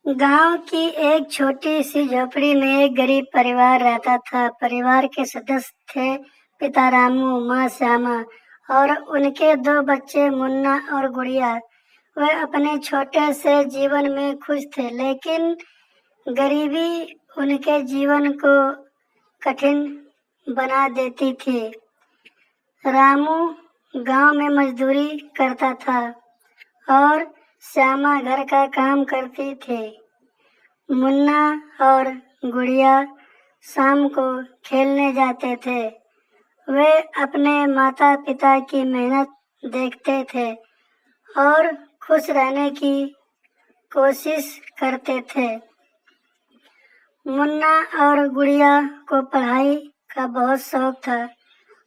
गांव की एक छोटी सी झोपड़ी में एक गरीब परिवार रहता था। परिवार के सदस्य थे पिता रामू, माँ श्यामा और उनके दो बच्चे मुन्ना और गुड़िया। वे अपने छोटे से जीवन में खुश थे, लेकिन गरीबी उनके जीवन को कठिन बना देती थी। रामू गांव में मजदूरी करता था और श्यामा घर का काम करती थी। मुन्ना और गुड़िया शाम को खेलने जाते थे। वे अपने माता पिता की मेहनत देखते थे और खुश रहने की कोशिश करते थे। मुन्ना और गुड़िया को पढ़ाई का बहुत शौक था।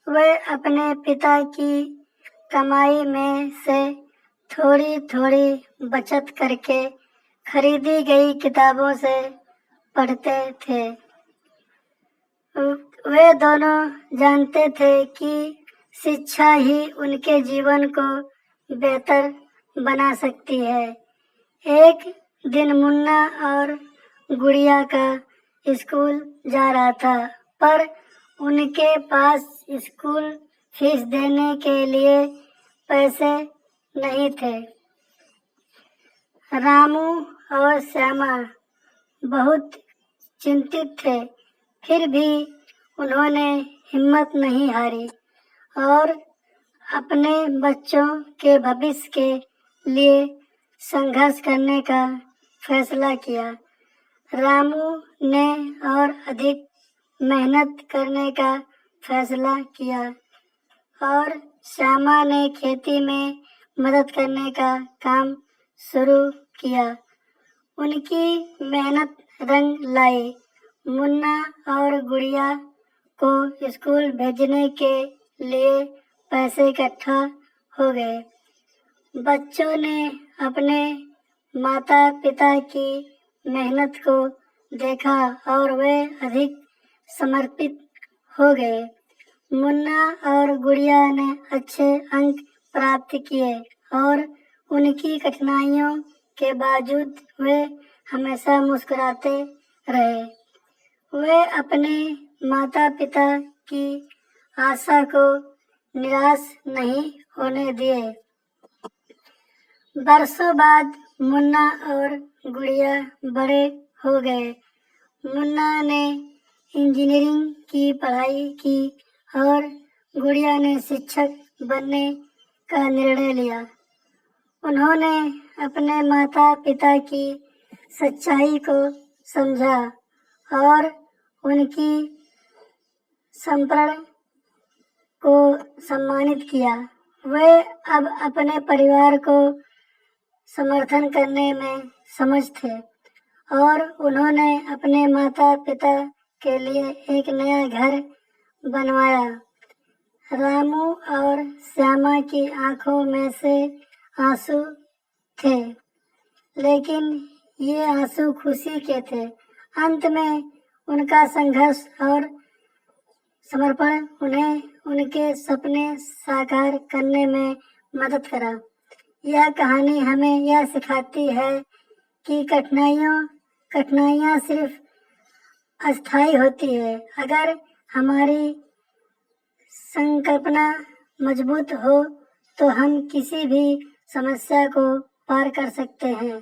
वे अपने पिता की कमाई में से थोड़ी थोड़ी बचत करके खरीदी गई किताबों से पढ़ते थे। वे दोनों जानते थे कि शिक्षा ही उनके जीवन को बेहतर बना सकती है। एक दिन मुन्ना और गुड़िया का स्कूल जा रहा था, पर उनके पास स्कूल फीस देने के लिए पैसे नहीं थे। रामू और श्यामा बहुत चिंतित थे, फिर भी उन्होंने हिम्मत नहीं हारी और अपने बच्चों के भविष्य के लिए संघर्ष करने का फैसला किया। रामू ने और अधिक मेहनत करने का फैसला किया और श्यामा ने खेती में मदद करने का काम शुरू किया। उनकी मेहनत रंग लाई। मुन्ना और गुड़िया को स्कूल भेजने के लिए पैसे इकट्ठा हो गए। बच्चों ने अपने माता पिता की मेहनत को देखा और वे अधिक समर्पित हो गए। मुन्ना और गुड़िया ने अच्छे अंक प्राप्त किए और उनकी कठिनाइयों के बावजूद वे हमेशा मुस्कुराते रहे। वे अपने माता पिता की आशा को निराश नहीं होने दिए। बरसों बाद मुन्ना और गुड़िया बड़े हो गए। मुन्ना ने इंजीनियरिंग की पढ़ाई की और गुड़िया ने शिक्षक बनने का निर्णय लिया। उन्होंने अपने माता पिता की सच्चाई को समझा और उनकी समर्पण को सम्मानित किया। वे अब अपने परिवार को समर्थन करने में समर्थ थे और उन्होंने अपने माता पिता के लिए एक नया घर बनवाया। रामू और श्यामा की आंखों में से आंसू थे, लेकिन ये आंसू खुशी के थे। अंत में उनका संघर्ष और समर्पण उन्हें उनके सपने साकार करने में मदद करा। यह कहानी हमें यह सिखाती है कि कठिनाइयाँ सिर्फ अस्थायी होती है। अगर हमारी संकल्पना मजबूत हो तो हम किसी भी समस्या को पार कर सकते हैं।